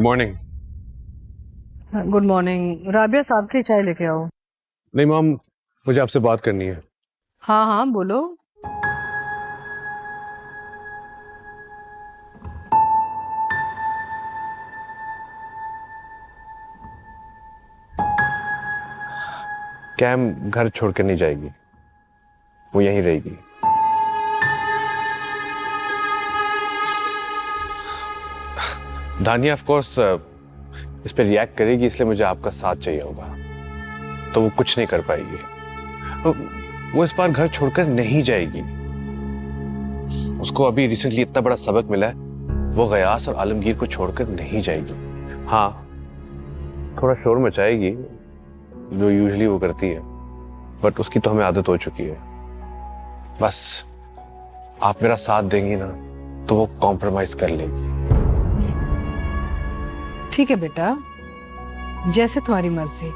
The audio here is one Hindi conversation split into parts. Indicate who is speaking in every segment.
Speaker 1: Good morning.
Speaker 2: Good morning. Rabia साहब के लिए चाय लेके आओ।
Speaker 1: नहीं मॉम, मुझे आपसे बात करनी है।
Speaker 2: हाँ हाँ बोलो।
Speaker 1: कैम घर छोड़ कर नहीं जाएगी, वो यहीं रहेगी। दानिया ऑफ कोर्स इस पे रिएक्ट करेगी, इसलिए मुझे आपका साथ चाहिए होगा, तो वो कुछ नहीं कर पाएगी। वो इस बार घर छोड़कर नहीं जाएगी। उसको अभी रिसेंटली इतना बड़ा सबक मिला है, वो गयास और आलमगीर को छोड़कर नहीं जाएगी। हाँ, थोड़ा शोर मचाएगी जो यूजुअली वो करती है, बट उसकी तो हमें आदत हो चुकी है। बस आप मेरा साथ देंगी ना, तो वो कॉम्प्रोमाइज कर लेगी।
Speaker 2: ठीक है बेटा, जैसे तुम्हारी मर्जी।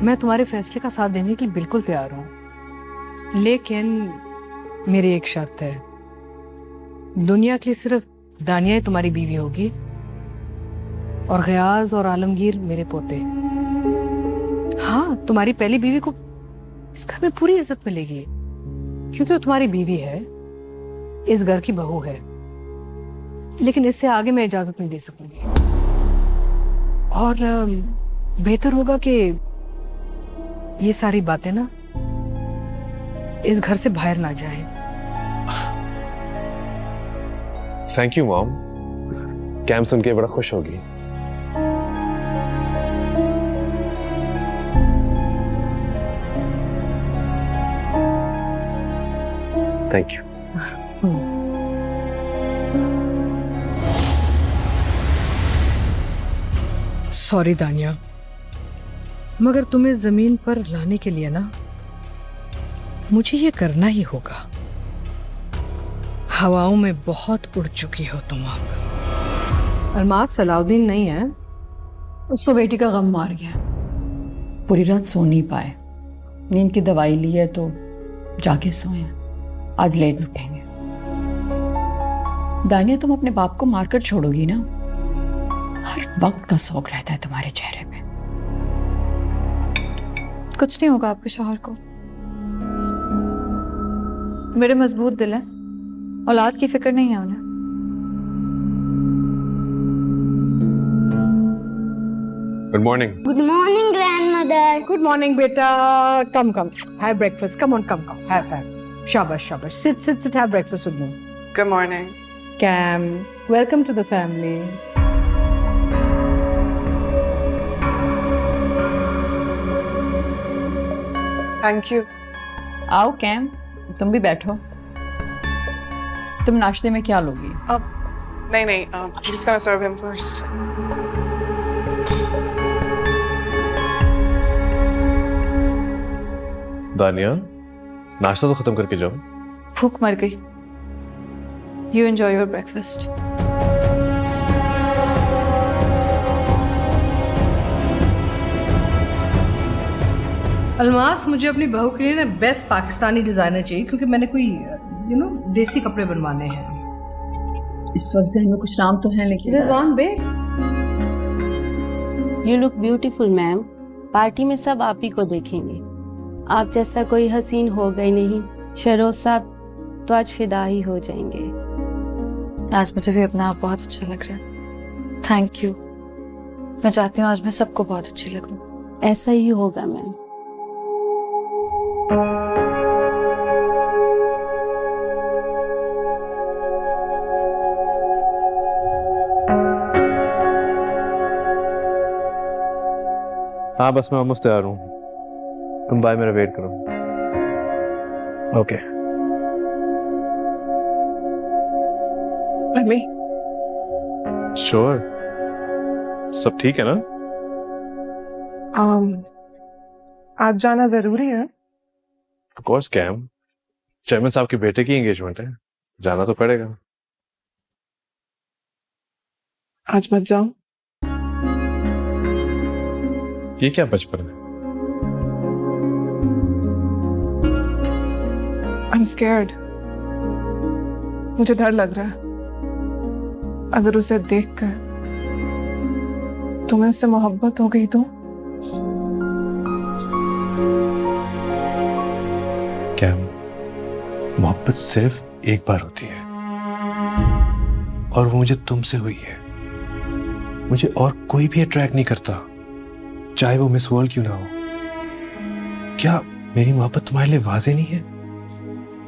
Speaker 2: मैं तुम्हारे फैसले का साथ देने के लिए बिल्कुल तैयार हूं, लेकिन मेरी एक शर्त है। दुनिया के लिए सिर्फ दानिया ही तुम्हारी बीवी होगी और गयाज और आलमगीर मेरे पोते। हाँ, तुम्हारी पहली बीवी को इस घर में पूरी इज्जत मिलेगी, क्योंकि वो तुम्हारी बीवी है, इस घर की बहू है। लेकिन इससे आगे मैं इजाजत नहीं दे सकूंगी। और बेहतर होगा कि ये सारी बातें ना इस घर से बाहर ना जाएं।
Speaker 1: थैंक यू मॉम, कैम सुन के बड़ा खुश होगी। Thank you.
Speaker 2: सॉरी दानिया, मगर तुम्हें जमीन पर लाने के लिए ना मुझे ये करना ही होगा। हवाओं में बहुत उड़ चुकी हो तुम अब। अल्मास सलाउद्दीन नहीं है,
Speaker 3: उसको बेटी का गम मार गया, पूरी रात सो नहीं पाए। नींद की दवाई ली है तो जाके सोए। आज लेट उठेंगे। दानिया, तुम अपने बाप को मारकर छोड़ोगी ना? हर वक्त का शौक रहता है तुम्हारे चेहरे पे।
Speaker 4: कुछ नहीं होगा आपके शौहर को, मेरे मजबूत दिल है, औलाद की फिक्र नहीं है उन्हें।
Speaker 1: Good morning.
Speaker 5: Good morning, grandmother.
Speaker 2: Good morning बेटा। Come come, have breakfast. Come on, come come, have. शाबाश शाबाश, sit sit sit, have breakfast with me.
Speaker 6: Good morning.
Speaker 2: Cam, welcome to the family.
Speaker 6: Thank you.
Speaker 3: आओ कैम, तुम भी बैठो। तुम नाश्ते में क्या लोगी?
Speaker 6: नहीं, I'm just gonna serve him first.
Speaker 1: दानिया, नाश्ता तो खत्म करके जाओ।
Speaker 4: भूख मर गई। You enjoy your breakfast.
Speaker 2: Almas, मुझे अपनी बहू के लिए ना बेस्ट पाकिस्तानी डिजाइनर चाहिए, क्योंकि मैंने कोई देसी कपड़े बनवाने हैं।
Speaker 3: इस वक्त जहन में कुछ नाम तो हैं, लेकिन
Speaker 2: रिजवान बे।
Speaker 7: You look beautiful ma'am. Party में सब आप ही को देखेंगे। आप जैसा कोई हसीन होगा ही नहीं। शहरोज साहब तो आज फिदा ही हो जाएंगे।
Speaker 4: आज मुझे भी अपना आप बहुत अच्छा लग रहा है। Thank you. मैं चाहती हूँ आज मैं सबको बहुत अच्छी लगूं।
Speaker 7: ऐसा ही होगा मैम।
Speaker 1: हाँ बस मैं ऑलमोस्ट तैयार हूँ, तुम बाय मेरा वेट करो। ओके।
Speaker 6: Let me.
Speaker 1: श्योर, सब ठीक है ना?
Speaker 6: आज जाना जरूरी है?
Speaker 1: ऑफ कोर्स कैम, चेयरमैन साहब के बेटे की एंगेजमेंट है, जाना तो पड़ेगा।
Speaker 6: आज मत जाओ।
Speaker 1: ये क्या बचपन है?
Speaker 6: I'm scared. मुझे डर लग रहा है। अगर उसे देखकर तुम्हें उससे मोहब्बत हो गई तो
Speaker 1: क्या मोहब्बत सिर्फ एक बार होती है, और वो मुझे तुमसे हुई है। मुझे और कोई भी अट्रैक्ट नहीं करता, चाहे वो मिस वर्ल्ड क्यों ना हो। क्या मेरी मोहब्बत तुम्हारे लिए वाज़ेह नहीं है?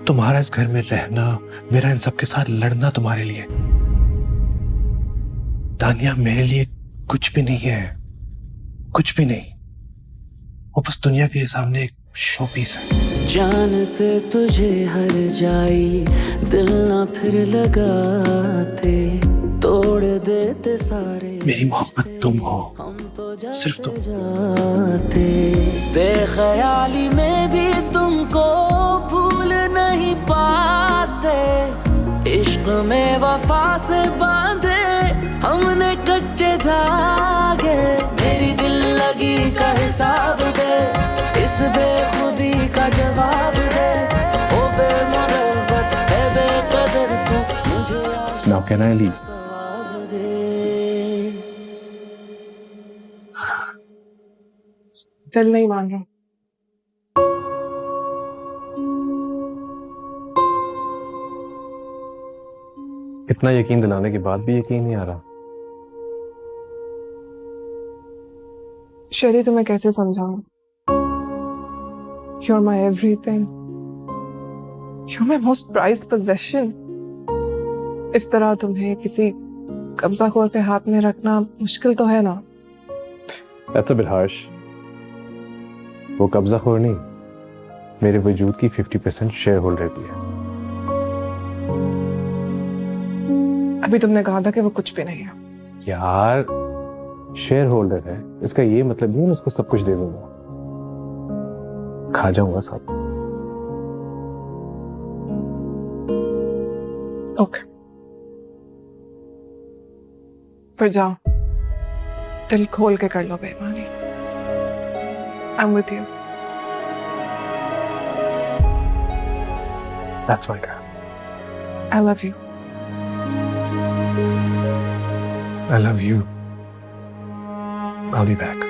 Speaker 1: तुम्हारा इस घर में रहना, मेरा इन सब के साथ लड़ना तुम्हारे लिए, दानिया मेरे लिए कुछ भी नहीं है, कुछ भी नहीं। वो बस दुनिया के सामने एक शो पीस है।
Speaker 8: जानते तुझे हर जाई, दिल ना फिर लगाते, तोड़ देते सारे।
Speaker 1: मेरी मोहब्बत तुम हो,
Speaker 8: हम तो
Speaker 1: सिर्फ तुम।
Speaker 8: जाते बेख्याली में भी तुमको भूल नहीं पाते। इश्क में वफा से बांधे हमने कच्चे धागे। मेरी दिल लगी का हिसाब दे, इस बेखुदी का जवाब दे। ओ बेमुरव्वत है बेकदर तू, मुझे
Speaker 1: Now can I leave?
Speaker 8: जवाब दे।
Speaker 6: दिल नहीं मान रहा।
Speaker 1: इतना यकीन दिलाने के बाद भी यकीन नहीं आ रहा।
Speaker 6: शरी, तुम्हें कैसे समझाऊं? You're my everything. You're my most prized possession. इस तरह तुम्हें किसी कब्जाखोर के हाथ में रखना मुश्किल तो है ना?
Speaker 1: That's a bit harsh. वो कब्जाखोर नहीं, मेरे वजूद की 50% शेयर होल्डर भी है।
Speaker 6: अभी तुमने कहा था कि वो कुछ भी नहीं है।
Speaker 1: यार, शेयर होल्डर है, इसका ये मतलब नहीं है उसको सब कुछ दे दूंगा। खा जाऊंगा सब।
Speaker 6: ओके, पर जाओ, दिल खोल के कर लो बेईमानी। I'm with you.
Speaker 1: That's my girl.
Speaker 6: I love you.
Speaker 1: I love you. I'll be back.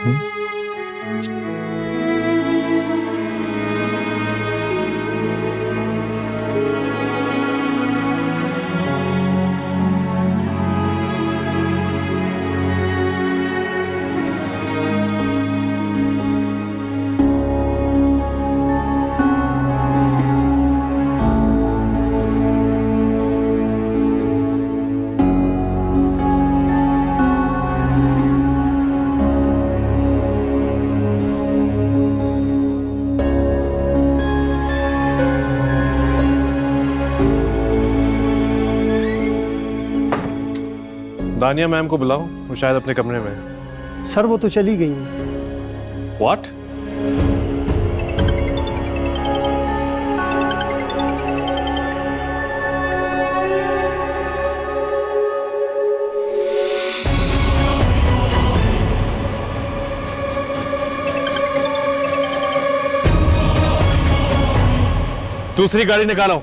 Speaker 1: दानिया मैम को बुलाओ, वो शायद अपने कमरे में है।
Speaker 9: सर वो तो चली गई हैं।
Speaker 1: What? दूसरी गाड़ी निकालो।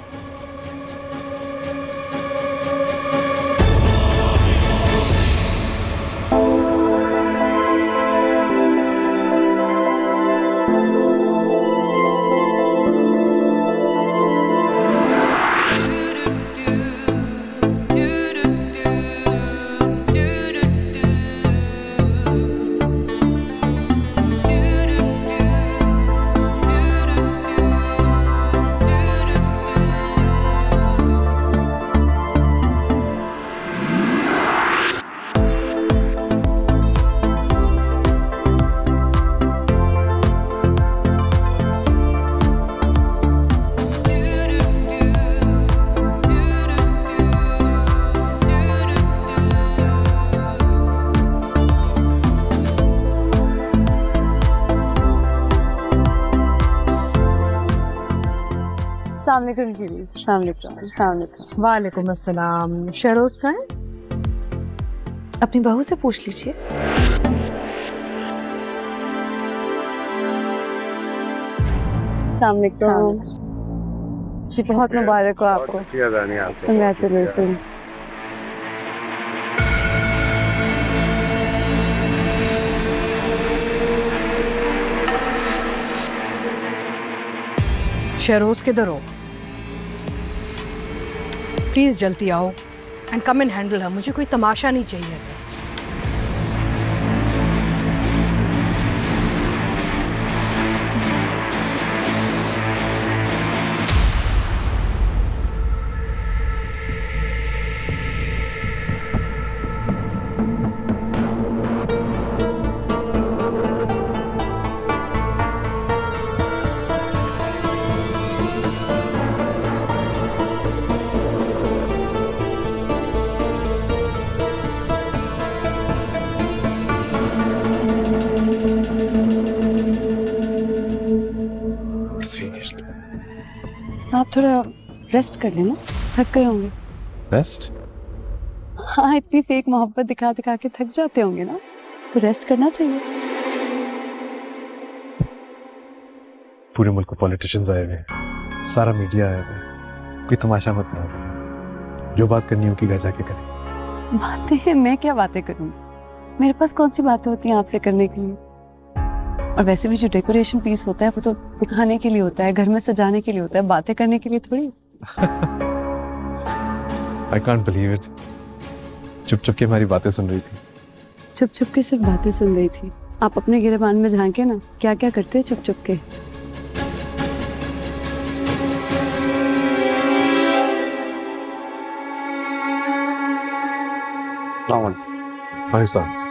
Speaker 7: अस्सलामुअलैकुम जी। अस्सलामुअलैकुम।
Speaker 2: वालेकुम अस्सलाम। शहरोज का है?
Speaker 7: अपनी बहू से पूछ लीजिए। अस्सलामुअलैकुम जी, बहुत मुबारक हो आपको। कंग्रेचुलेशन।
Speaker 2: शहरोज किधर हो? प्लीज जल्दी आओ एंड कम एंड हैंडल है, मुझे कोई तमाशा नहीं चाहिए था।
Speaker 7: आप थोड़ा रेस्ट कर लेना, थक गए होंगे।
Speaker 1: रेस्ट?
Speaker 7: हाँ, इतनी फेक मोहब्बत दिखा दिखा के थक जाते होंगे ना, तो रेस्ट करना चाहिए।
Speaker 1: पूरे मुल्क को पॉलिटिशियंस आए हुए, सारा मीडिया आया हुआ है, कोई तमाशा मत करो। जो बात करनी होगी घर जाके करें।
Speaker 7: बातें? मैं क्या बातें करूँ? मेरे पास कौन सी बातें होती हैं आपसे करने के लिए? और वैसे भी जो डेकोरेशन पीस होता है वो तो दिखाने के लिए होता है, घर में सजाने के लिए होता है, बातें करने के लिए थोड़ी।
Speaker 1: I can't believe it. चुप चुप के हमारी बातें सुन रही थी।
Speaker 7: चुप चुप के सिर्फ बातें सुन रही थी। आप अपने गिरेबान में झांके ना, क्या क्या करते हैं चुप चुप के।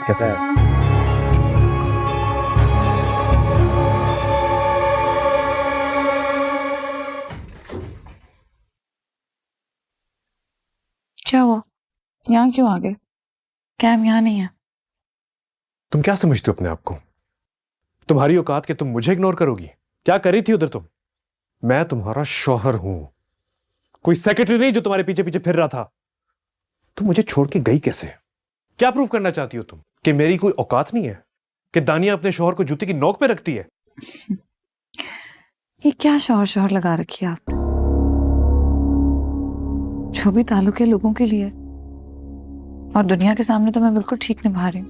Speaker 1: कैसे है?
Speaker 4: क्या हुआ? यहाँ क्यों आ गए? कैम यहाँ नहीं है।
Speaker 1: तुम क्या समझते हो अपने आप को? तुम्हारी औकात के तुम मुझे इग्नोर करोगी? क्या करी थी उधर तुम? मैं तुम्हारा शौहर हूं, कोई सेक्रेटरी नहीं जो तुम्हारे पीछे पीछे फिर रहा था। तुम मुझे छोड़ के गई कैसे? क्या प्रूव करना चाहती हो तुम कि मेरी कोई औकात नहीं है? कि दानिया अपने शौहर को जूते की नोक पे रखती है?
Speaker 4: ये क्या शौहर शौहर लगा रखी है आपने? जो भी ताल्लुक है लोगों के लिए, और दुनिया के सामने तो मैं बिल्कुल ठीक निभा रही हूँ।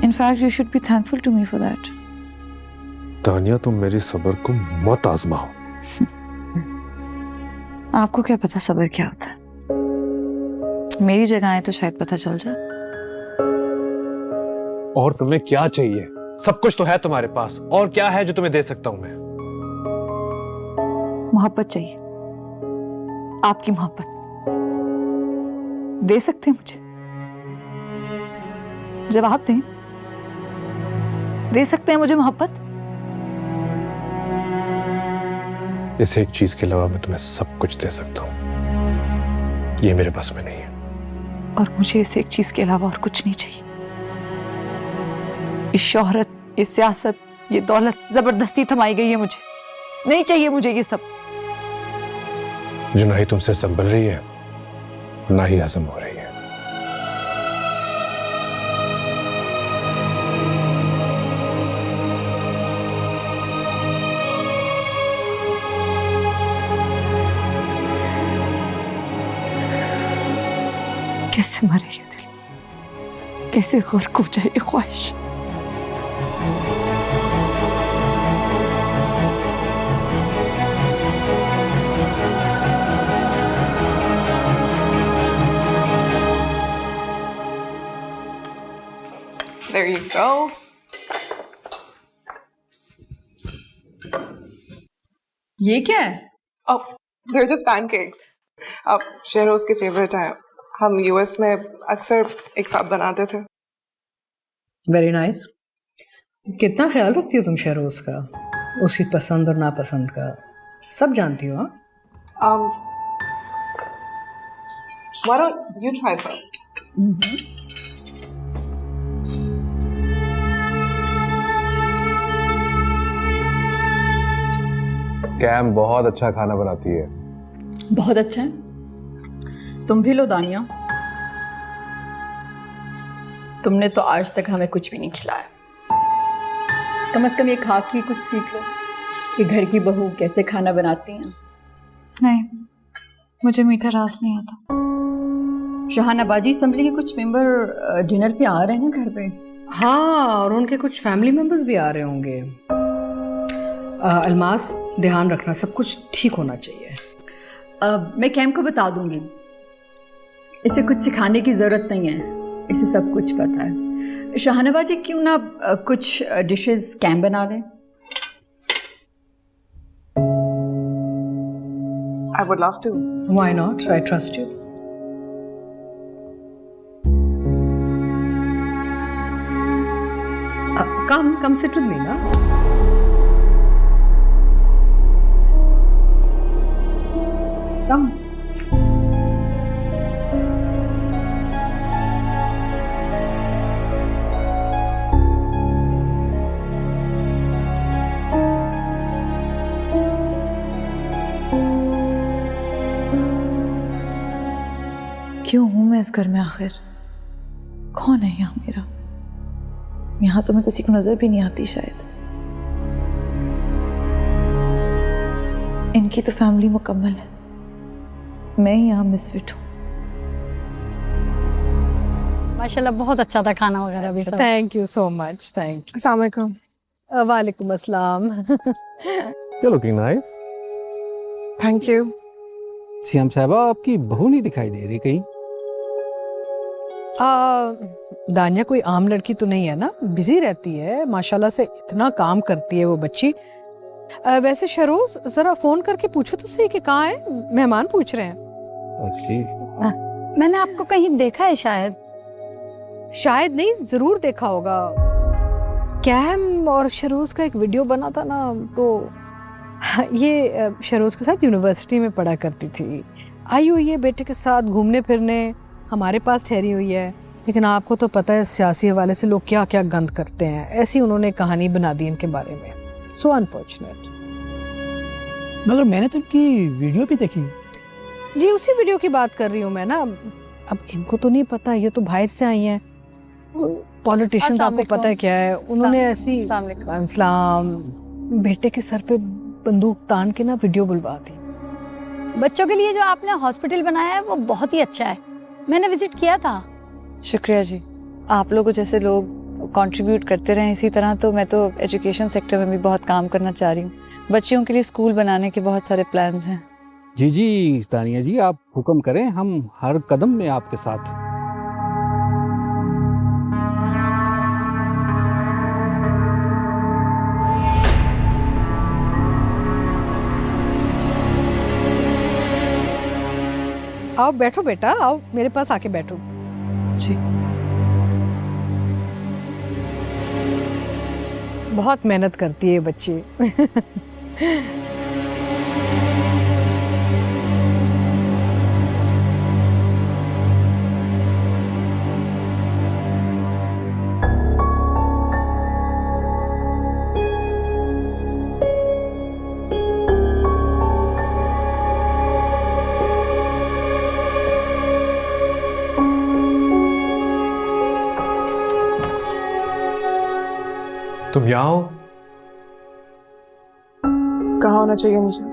Speaker 4: In fact you should be thankful to me for that.
Speaker 1: Dania, तुम मेरी सब्र को मत आजमाओ।
Speaker 4: आपको क्या पता सब्र क्या होता है? मेरी जगह आए तो शायद पता चल जाए।
Speaker 1: और तुम्हें क्या चाहिए? सब कुछ तो है तुम्हारे पास, और क्या है जो तुम्हें दे सकता हूं मैं?
Speaker 4: मोहब्बत चाहिए, आपकी मोहब्बत दे सकते हैं मुझे? जवाब दें, दे सकते हैं मुझे मोहब्बत?
Speaker 1: इस एक चीज के अलावा मैं तुम्हें सब कुछ दे सकता हूं, ये मेरे बस में नहीं है।
Speaker 4: और मुझे इस एक चीज के अलावा और कुछ नहीं चाहिए। ये शोहरत, ये सियासत, ये दौलत जबरदस्ती थमाई गई है मुझे, नहीं चाहिए मुझे ये सब।
Speaker 1: जो ना ही तुमसे संभल रही है, ना ही हजम हो रही है।
Speaker 4: कैसे मरे ये दिल, कैसे गर्क हो जाए ये ख्वाहिश।
Speaker 6: There you go.
Speaker 3: ये क्या है?
Speaker 6: Oh, they're just pancakes. अब शहरोज के फेवरेट हैं। हम यूएस में अक्सर एक साथ बनाते थे।
Speaker 2: Very nice. कितना ख्याल रखती हो तुम शहरोज का, उसकी पसंद और नापसंद का, सब जानती हो? हाँ,
Speaker 6: Why don't you try some?
Speaker 1: कैम बहुत अच्छा खाना बनाती है।
Speaker 3: बहुत अच्छा है। तुम भी लो दानिया, तुमने तो आज तक हमें कुछ भी नहीं खिलाया। कम से कम ये खा के कुछ सीख लो कि घर की बहू कैसे खाना बनाती हैं।
Speaker 4: नहीं, मुझे मीठा रास नहीं आता।
Speaker 3: शहानाबाजी असेंबली के कुछ मेंबर डिनर पे आ रहे हैं ना घर पे।
Speaker 2: हाँ, और उनके कुछ फैमिली मेंबर्स भी आ रहे होंगे। अलमास, ध्यान रखना, सब कुछ ठीक होना चाहिए।
Speaker 3: मैं कैम को बता दूंगी, इसे कुछ सिखाने की ज़रूरत नहीं है, इसे सब कुछ पता है। शाहनवाज जी, क्यों ना कुछ डिशेस कैम बना लें?
Speaker 6: I would love to.
Speaker 2: Why not? I trust you. Come sit with me, na? Come.
Speaker 4: क्यों हूं मैं इस घर में आखिर? कौन है यहाँ मेरा? यहाँ तो मैं किसी को नजर भी नहीं आती शायद। इनकी तो फैमिली मुकम्मल है, मैं ही यहाँ मिसफिट हूँ।
Speaker 10: माशाल्लाह बहुत अच्छा था खाना वगैरह भी सब।
Speaker 2: Thank you so much. Thank you.
Speaker 6: अस्सलाम वालेकुम।
Speaker 2: वालेकुम अस्सलाम।
Speaker 1: You're looking nice.
Speaker 6: Thank you.
Speaker 9: CM साहबा, आपकी बहू नहीं दिखाई दे रही कहीं?
Speaker 2: दानिया कोई आम लड़की तो नहीं है ना, बिजी रहती है, माशाल्लाह से इतना काम करती है वो बच्ची। वैसे शरोज, जरा फोन करके पूछो तो सही कि कहाँ है, मेहमान पूछ रहे हैं।
Speaker 9: अच्छी।
Speaker 10: मैंने आपको कहीं देखा है शायद।
Speaker 2: शायद नहीं, जरूर देखा होगा। कैम और शरोज का एक वीडियो बना था ना, तो ये शरोज के साथ यूनिवर्सिटी में पढ़ा करती थी, आई हुई है बेटे के साथ घूमने फिरने, हमारे पास ठहरी हुई है। लेकिन आपको तो पता है सियासी हवाले से लोग क्या क्या गंद करते हैं, ऐसी उन्होंने कहानी बना दी इनके बारे में। सो अनफॉर्चुनेट।
Speaker 9: मगर मैंने तो इनकी वीडियो भी देखी।
Speaker 2: जी उसी वीडियो की बात कर रही हूँ मैं ना। अब इनको तो नहीं पता, ये तो बाहर से आई हैं, पॉलिटिशियंस, आपको पता है क्या है, उन्होंने ऐसी इस्लाम बेटे के सर पे बंदूक तान के ना वीडियो बुलवा दी।
Speaker 10: बच्चों के लिए जो आपने हॉस्पिटल बनाया है वो बहुत ही अच्छा है, मैंने विजिट किया था।
Speaker 4: शुक्रिया जी। आप लोगों जैसे लोग कंट्रीब्यूट करते रहें इसी तरह, तो मैं तो एजुकेशन सेक्टर में भी बहुत काम करना चाह रही हूँ। बच्चियों के लिए स्कूल बनाने के बहुत सारे प्लान्स हैं।
Speaker 9: जी जी तानिया जी, आप हुक्म करें, हम हर कदम में आपके साथ हैं।
Speaker 2: आओ बैठो बेटा, आओ मेरे पास आके बैठो।
Speaker 4: जी।
Speaker 2: बहुत मेहनत करती है ये बच्ची।
Speaker 1: तुम यहाँ हो?
Speaker 6: कहाँ होना चाहिए मुझे?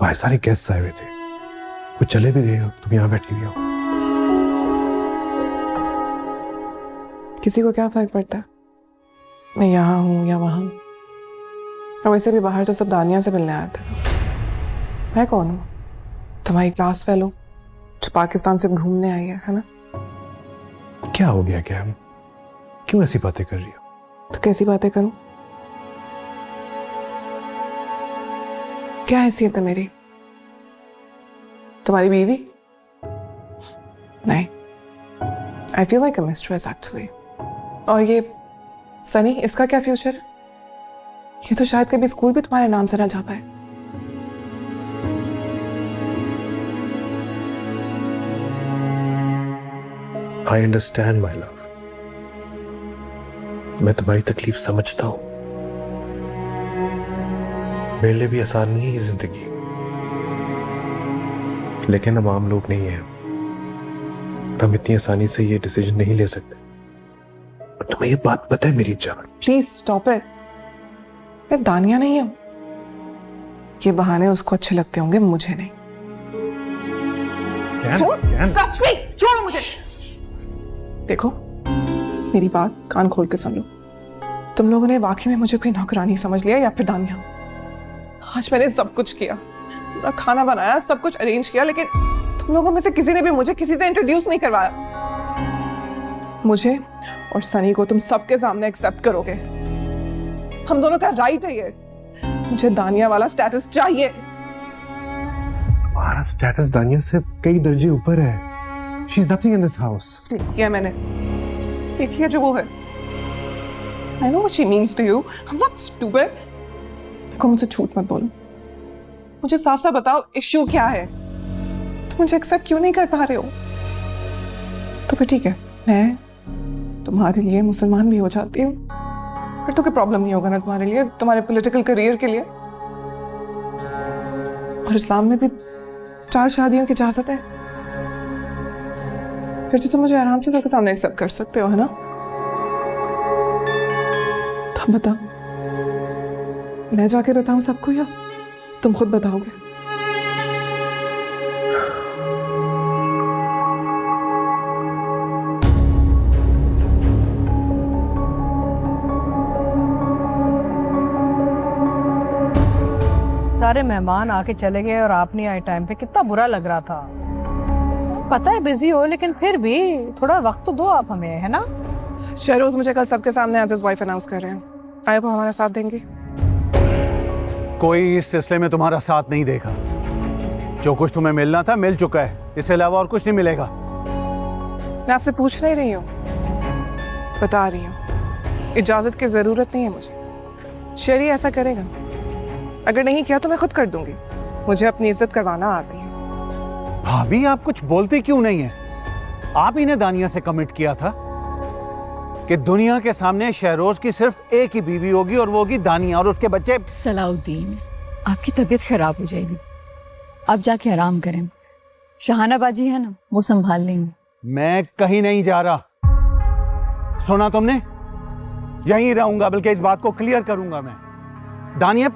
Speaker 1: बाहर सारे गेस्ट आए हुए थे, कुछ चले भी गए हो, तुम यहाँ बैठी हुई हो।
Speaker 6: किसी को क्या फर्क पड़ता है मैं यहाँ हूँ या वहाँ? और वैसे भी बाहर तो सब दानिया से मिलने आए थे। मैं कौन हूँ? तुम्हारी क्लास फेलो जो पाकिस्तान से घूमने आई है ना?
Speaker 1: क्या हो गया क्या? क्यों ऐसी बातें कर रही हो?
Speaker 6: तो कैसी बातें करूं? क्या हैसियत है मेरी? तुम्हारी बीवी? नहीं। I feel like a mistress actually. और ये सनी, इसका क्या फ्यूचर? ये तो शायद कभी स्कूल भी तुम्हारे नाम से ना जा पाए।
Speaker 1: आई अंडरस्टैंड माई लव, मैं तुम्हारी तकलीफ समझता हूं। मेरे लिए भी आसान नहीं है ये जिंदगी, लेकिन हम आम लोग नहीं हैं, हम इतनी आसानी से ये डिसीजन नहीं ले सकते। और तुम्हें ये बात पता है मेरी जान?
Speaker 6: Please stop it. मैं दानिया नहीं हूं। ये बहाने उसको अच्छे लगते होंगे, मुझे नहीं। छोड़ो मुझे। देखो मेरी बात कान खोल के सुन लो। तुम लोगों ने वाकई में मुझे कोई नौकरानी समझ लिया या फिर दानिया? आज मैंने सब कुछ किया, पूरा खाना बनाया, सब कुछ अरेंज किया, लेकिन तुम लोगों में से किसी ने भी मुझे किसी से इंट्रोड्यूस नहीं करवाया। मुझे और सनी को तुम सबके सामने एक्सेप्ट करोगे। हम दोनों का राइट है ये। मुझे दानिया वाला स्टेटस चाहिए।
Speaker 1: तुम्हारा स्टेटस दानिया से कई दर्जे ऊपर है। She is nothing in this house.
Speaker 6: किया मैंने, देख लिया जो वो है। I know what she means to you. I'm not stupid. देखो मुझसे झूठ मत बोलो, मुझे साफ साफ बताओ इश्यू क्या है। तुम मुझे एक्सेप्ट क्यों नहीं कर पा रहे हो? तो फिर ठीक है, मैं तुम्हारे लिए मुसलमान भी हो जाती हूँ, फिर तो कोई प्रॉब्लम नहीं होगा ना तुम्हारे लिए, तुम्हारे पॉलिटिकल करियर के लिए। और इस्लाम में भी 4 शादियों की इजाजत है, फिर तो तुम मुझे आराम से सबके सामने एक्सेप्ट कर सकते हो, है ना? तो बताओ, मैं जाके बताऊं सबको या तुम खुद बताओगे?
Speaker 2: सारे मेहमान आके चले गए और आप नहीं आए टाइम पे, कितना बुरा लग रहा था। पता है बिजी हो, लेकिन फिर भी थोड़ा वक्त तो दो आप हमें, है ना?
Speaker 6: शहरोज मुझे कल सबके सामने एज वाइफ अनाउंस कर रहे हैं। आए वो हमारा साथ देंगे?
Speaker 9: कोई इस सिलसिले में तुम्हारा साथ नहीं देगा। जो कुछ तुम्हें मिलना था मिल चुका है, इससे अलावा और कुछ नहीं मिलेगा।
Speaker 6: मैं आपसे पूछ नहीं रही हूँ, बता रही हूँ, इजाजत की जरूरत नहीं है मुझे। शेरी ऐसा करेगा, अगर नहीं किया तो मैं खुद कर दूंगी। मुझे अपनी इज्जत करवाना आती है।
Speaker 9: भाभी आप कुछ बोलती क्यों नहीं है? आप ही ने दानिया से कमिट किया था कि दुनिया के सामने शहरोज की सिर्फ एक ही बीवी होगी और वो होगी दानिया, और उसके बच्चे।
Speaker 3: सलाउद्दीन, आपकी तबीयत खराब हो जाएगी, आप जाके आराम करें। शहाना बाजी है ना, वो संभाल लेंगे।
Speaker 9: मैं कहीं नहीं जा रहा, सुना तुमने? यहीं रहूंगा, बल्कि इस बात को क्लियर करूंगा मैं। दानिया,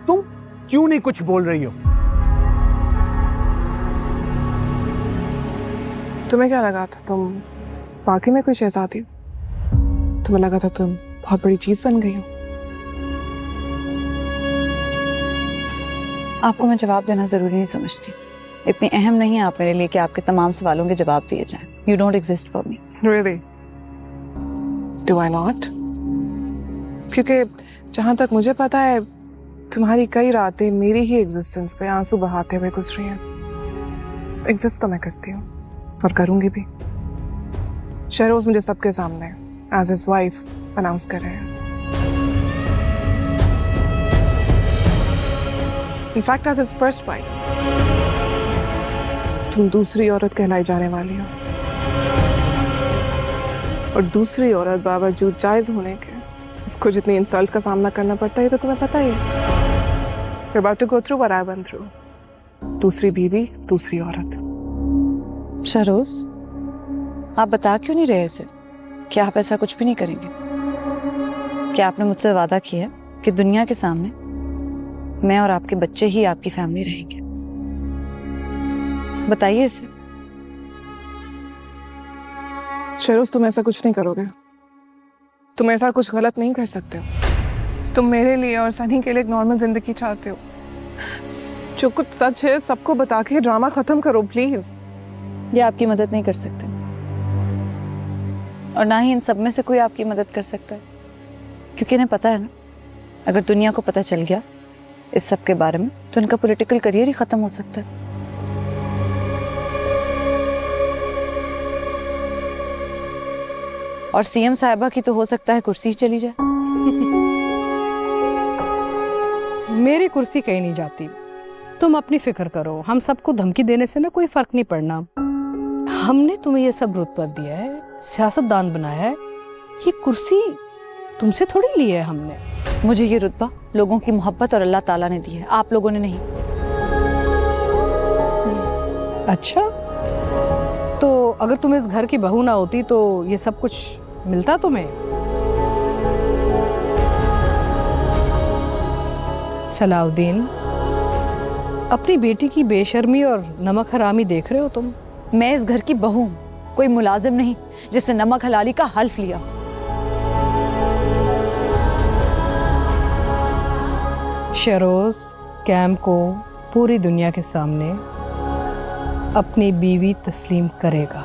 Speaker 9: तुम क्यों नहीं कुछ बोल रही हो?
Speaker 6: तुम्हें क्या लगा था तुम वाकई में कोई शहजादी हो? तुम्हें लगा था तुम बहुत बड़ी चीज बन गई हो?
Speaker 4: आपको मैं जवाब देना जरूरी नहीं समझती। इतनी अहम नहीं है आप मेरे लिए कि आपके तमाम सवालों के जवाब दिए जाएं। You don't exist for me.
Speaker 6: Really? Do I not? क्योंकि जहां तक मुझे पता है तुम्हारी कई रातें मेरी ही एग्जिस्टेंस पे आंसू बहाते हुए गुजरी हैं। एग्जिस्ट तो मैं करती हूँ और करूंगी भी। शहरोज मुझे सबके सामने एज हिज वाइफ अनाउंस कर रहे हैं। In fact as his first wife. तुम दूसरी औरत कहलाई जाने वाली हो, और दूसरी औरत बावजूद जायज होने के उसको जितनी इंसल्ट का सामना करना पड़ता है तो तुम्हें पता ही है। You're about to go through what I went through. दूसरी बीवी, दूसरी औरत।
Speaker 4: शहरोज, आप बता क्यों नहीं रहे इसे? क्या आप ऐसा कुछ भी नहीं करेंगे? क्या आपने मुझसे वादा किया है कि दुनिया के सामने मैं और आपके बच्चे ही आपकी फैमिली रहेंगे? बताइए इसे।
Speaker 6: शहरोज, तुम ऐसा कुछ नहीं करोगे। तुम ऐसा कुछ गलत नहीं कर सकते हो। तुम मेरे लिए और सनी के लिए एक नॉर्मल जिंदगी चाहते हो। जो कुछ सच है सबको बता के ड्रामा खत्म करो प्लीज।
Speaker 4: ये आपकी मदद नहीं कर सकते, और ना ही इन सब में से कोई आपकी मदद कर सकता है, क्योंकि इन्हें पता है ना, अगर दुनिया को पता चल गया इस सब के बारे में तो इनका पॉलिटिकल करियर ही खत्म हो सकता है। और सीएम साहिबा की तो हो सकता है कुर्सी चली जाए।
Speaker 2: मेरी कुर्सी कहीं नहीं जाती, तुम अपनी फिक्र करो। हम सबको धमकी देने से ना कोई फर्क नहीं पड़ना। हमने तुम्हें ये सब रुतबा दिया है, सियासतदान बनाया है, ये कुर्सी तुमसे थोड़ी ली है हमने।
Speaker 4: मुझे ये रुतबा लोगों की मोहब्बत और अल्लाह ताला ने दी है, आप लोगों ने नहीं।
Speaker 2: अच्छा, तो अगर तुम इस घर की बहू ना होती तो ये सब कुछ मिलता तुम्हें? सलाउद्दीन, अपनी बेटी की बेशर्मी और नमक हरामी देख रहे हो तुम?
Speaker 4: मैं इस घर की बहू हूं, कोई मुलाजिम नहीं जिसने नमक हलाली का हल्फ लिया।
Speaker 2: शरोज कैम को पूरी दुनिया के सामने अपनी बीवी तस्लीम करेगा।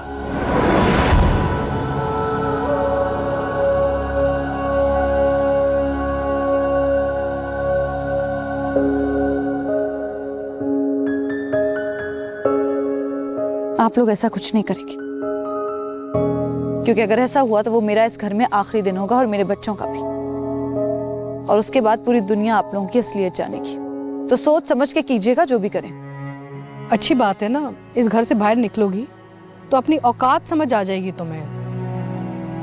Speaker 4: आप लोग ऐसा कुछ नहीं करेंगे, क्योंकि अगर ऐसा हुआ तो वो मेरा इस घर में आखिरी दिन होगा और मेरे बच्चों का भी, और उसके बाद पूरी दुनिया आप लोगों की असलियत जानेगी। तो सोच समझ के कीजिएगा जो भी करें।
Speaker 2: अच्छी बात है ना, इस घर से बाहर निकलोगी तो अपनी औकात समझ आ जाएगी तुम्हें,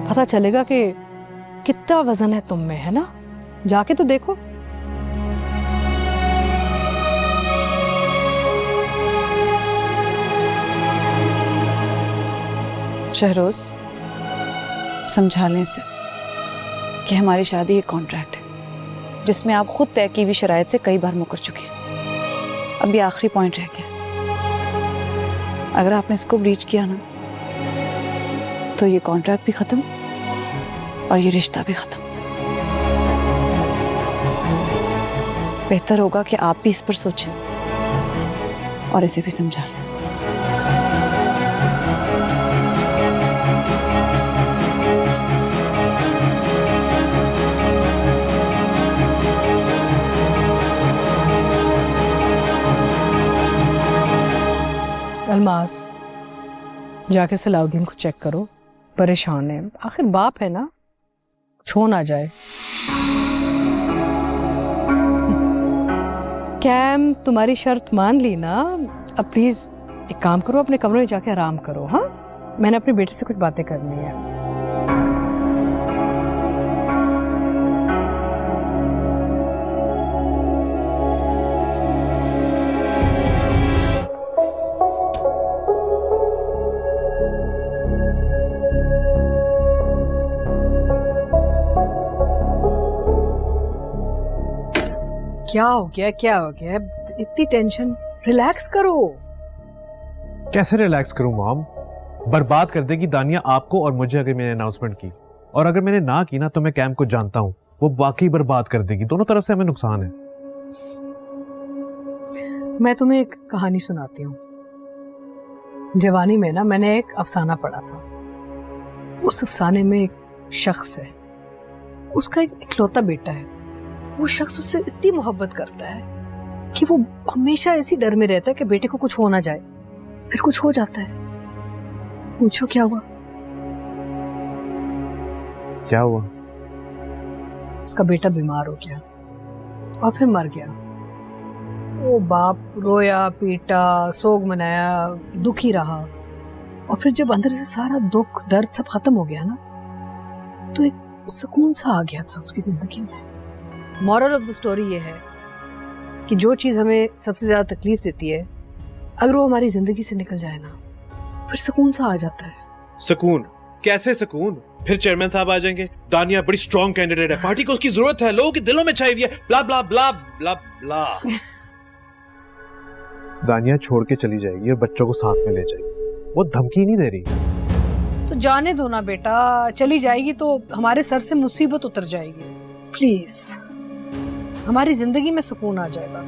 Speaker 2: पता चलेगा कि कितना वजन है तुम में, है ना? जाके तो देखो।
Speaker 4: शहरोज, समझा लें इसे कि हमारी शादी एक कॉन्ट्रैक्ट है जिसमें आप खुद तय की हुई शराइत से कई बार मुकर चुके हैं। अब ये आखिरी पॉइंट रह गया। अगर आपने इसको ब्रीच किया ना तो ये कॉन्ट्रैक्ट भी खत्म और ये रिश्ता भी खत्म। बेहतर होगा कि आप भी इस पर सोचें और इसे भी समझा लें।
Speaker 2: अल्मास, जाके सलाउद्दीन को चेक करो, परेशान है। आखिर बाप है ना, कुछ हो ना जाए। कैम तुम्हारी शर्त मान ली ना, अब प्लीज एक काम करो, अपने कमरे में जाके आराम करो। हाँ, मैंने अपने बेटे से कुछ बातें करनी है। क्या हो गया, क्या हो गया? इतनी टेंशन, रिलैक्स करो।
Speaker 1: कैसे रिलैक्स करूं मॉम? बर्बाद कर देगी दानिया आपको और मुझे अगर मैंने अनाउंसमेंट की, और अगर मैंने ना की ना तो मैं कैम को जानता हूं, वो वाकई बर्बाद कर देगी। दोनों तरफ से हमें नुकसान है।
Speaker 2: मैं तुम्हें एक कहानी सुनाती हूँ। जवानी में ना मैंने एक अफसाना पढ़ा था। उस अफसाने में एक शख्स है, उसका एक इकलौता बेटा है। वो शख्स उससे इतनी मोहब्बत करता है कि वो हमेशा ऐसी डर में रहता है कि बेटे को कुछ हो ना जाए, फिर कुछ हो जाता है। पूछो क्या हुआ?
Speaker 1: क्या हुआ?
Speaker 2: उसका बेटा बीमार हो गया और फिर मर गया। वो बाप रोया, पीटा, सोग मनाया, दुखी रहा, और फिर जब अंदर से सारा दुख दर्द सब खत्म हो गया ना, तो एक सुकून सा आ गया था उसकी जिंदगी में। मॉरल ऑफ द स्टोरी ये है कि जो चीज़ हमें सबसे ज़्यादा तकलीफ देती है, अगर वो हमारी ज़िंदगी से निकल जाए ना, फिर सुकून सा आ जाता है।
Speaker 1: सुकून? कैसे सुकून? फिर चेयरमैन साहब आ जाएंगे, दानिया बड़ी स्ट्रॉन्ग कैंडिडेट है, पार्टी को उसकी जरूरत है, लोगों के दिलों में छाई हुई है, ब्ला ब्ला ब्ला ब्ला ब्ला। दानिया छोड़ के चली जाएगी और बच्चों को साथ में ले जाएगी। वो धमकी नहीं दे रही।
Speaker 2: तो जाने दो ना बेटा, चली जाएगी तो हमारे सर से मुसीबत उतर जाएगी। प्लीज, हमारी जिंदगी में सुकून आ जाएगा।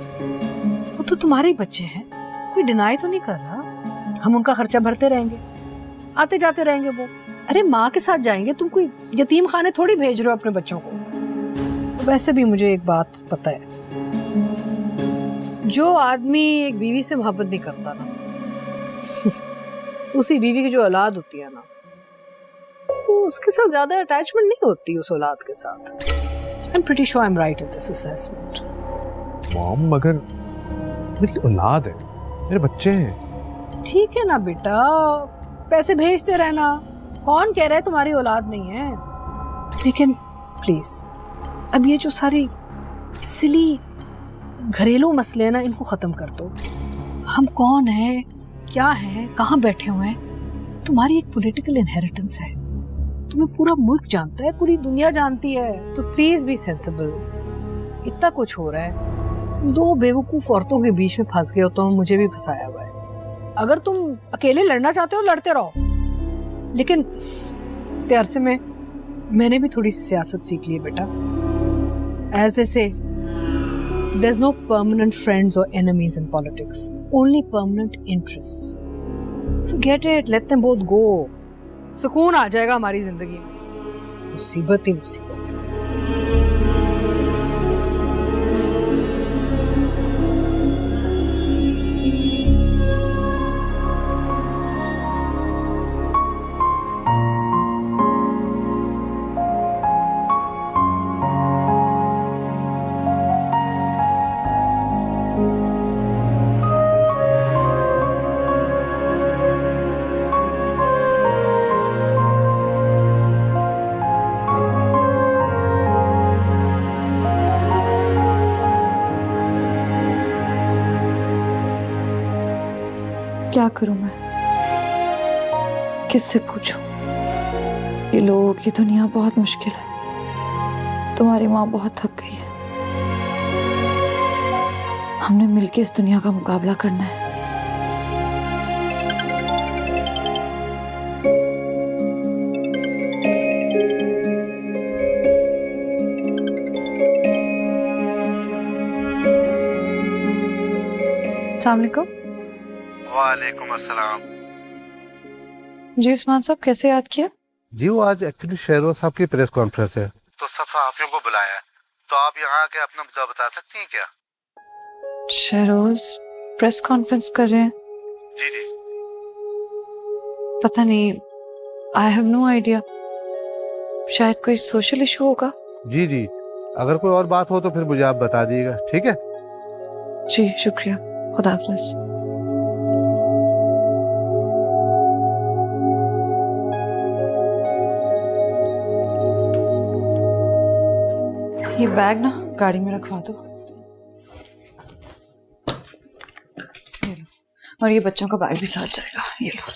Speaker 2: वो तो तुम्हारे ही बच्चे हैं, कोई डिनाई तो नहीं कर रहा। हम उनका खर्चा भरते रहेंगे, आते जाते रहेंगे। वो अरे माँ के साथ जाएंगे, तुम कोई यतीम खाने थोड़ी भेज रहे हो अपने बच्चों को। तो वैसे भी मुझे एक बात पता है, जो आदमी एक बीवी से मोहब्बत नहीं करता ना, उसी बीवी की जो औलाद होती है ना, वो उसके साथ ज्यादा अटैचमेंट नहीं होती उस औलाद के साथ। I'm pretty sure I'm right in this assessment.
Speaker 1: Mom, मगर मेरी औलाद है, मेरे बच्चे हैं।
Speaker 2: ठीक है ना बेटा, पैसे भेजते रहना। कौन कह रहा है तुम्हारी औलाद नहीं है? लेकिन प्लीज, अब ये जो सारी सिली घरेलू मसले हैं ना, इनको खत्म कर दो। हम कौन हैं, क्या हैं, कहाँ बैठे हुए हैं? तुम्हारी एक पॉलिटिकल इनहेरिटेंस है, तुम्हें पूरा मुल्क जानता है, पूरी दुनिया जानती है। तो प्लीज बी सेंसिबल। इतना कुछ हो रहा है, दो बेवकूफ औरतों के बीच में फंस गए हो, तो मुझे भी फंसाया हुआ है। अगर तुम अकेले लड़ना चाहते हो, लड़ते रहो, लेकिन इतने अरसे में मैंने भी थोड़ी सी सियासत सीख ली है बेटा। एज दे से, There's no permanent friends or enemies in politics. Only permanent interests. Forget it. Let them both go. सुकून आ जाएगा हमारी जिंदगी में. मुसीबत ही मुसीबत.
Speaker 4: क्या करूं मैं? किससे पूछूं? ये लोग, ये दुनिया बहुत मुश्किल है. तुम्हारी माँ बहुत थक गई है. हमने मिलके इस दुनिया का मुकाबला करना है. अस्सलाम वालेकुम.
Speaker 9: वालेकुम अस्सलाम.
Speaker 4: जी उस्मान साहब, कैसे याद किया?
Speaker 9: जी वो आज एक्चुअली शहरोज साहब की प्रेस कॉन्फ्रेंस है, तो सब सहाफियों को बुलाया है. तो आप यहाँ आके अपना मुद्दा बता सकती हैं क्या?
Speaker 4: शहरोज प्रेस कॉन्फ्रेंस कर रहे हैं?
Speaker 9: जी जी.
Speaker 4: पता नहीं, आई हैव नो आइडिया. शायद कोई सोशल इशू होगा.
Speaker 9: जी जी, अगर कोई और बात हो तो फिर मुझे आप बता दीजिएगा, ठीक है?
Speaker 4: जी शुक्रिया. खुदा हाफिज. ये बैग ना गाड़ी में रखवा दो. ये लो. और ये बच्चों का बैग भी साथ जाएगा. ये लो.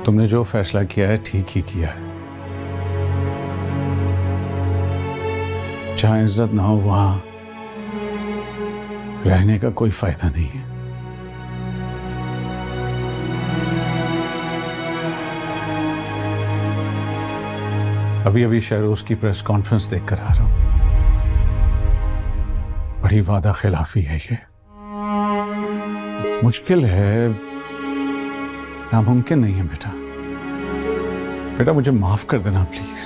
Speaker 9: तुमने जो फैसला किया है ठीक ही किया है. जहां इज्जत ना हो वहां रहने का कोई फायदा नहीं है. अभी अभी शहरोज की प्रेस कॉन्फ्रेंस देखकर आ रहा हूं. बड़ी वादा खिलाफी है ये. मुश्किल है, नामुमकिन नहीं है बेटा. बेटा मुझे माफ कर देना प्लीज.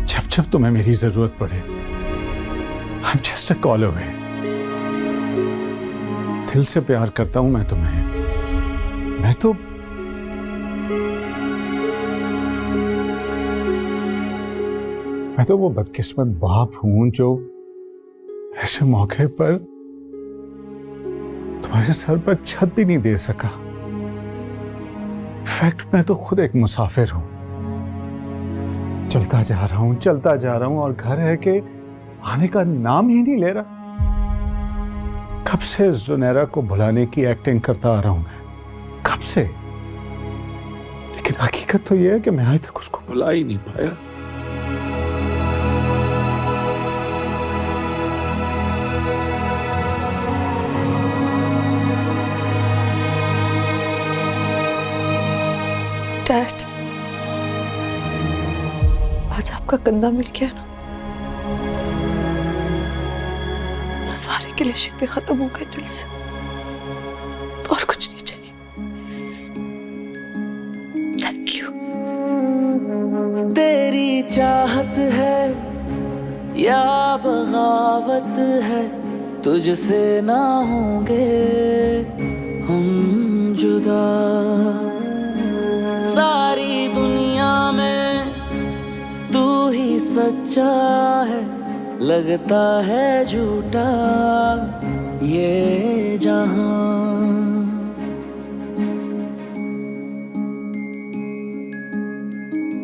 Speaker 9: जब जब तुम्हें मेरी जरूरत पड़े, I'm just a call away. दिल से प्यार करता हूं मैं तुम्हें. मैं तो वो बदकिस्मत बाप हूं जो ऐसे मौके पर तुम्हारे सर पर छत भी नहीं दे सका. इनफैक्ट मैं तो खुद एक मुसाफिर हूं. चलता जा रहा हूं और घर है कि आने का नाम ही नहीं ले रहा. कब से जुनैरा को बुलाने की एक्टिंग करता आ रहा हूं मैं, कब से. लेकिन हकीकत तो यह है कि मैं आज तक उसको बुला ही नहीं पाया.
Speaker 4: डैड, आज आपका कंधा मिल गया ना, सारे गिले शिकवे खत्म हो गए दिल से. और कुछ नहीं चाहिए. Thank you.
Speaker 8: तेरी चाहत है या बगावत है, तुझसे ना होंगे हम जुदा. सारी दुनिया में तू ही सच्चा है, लगता है झूठा ये जहां.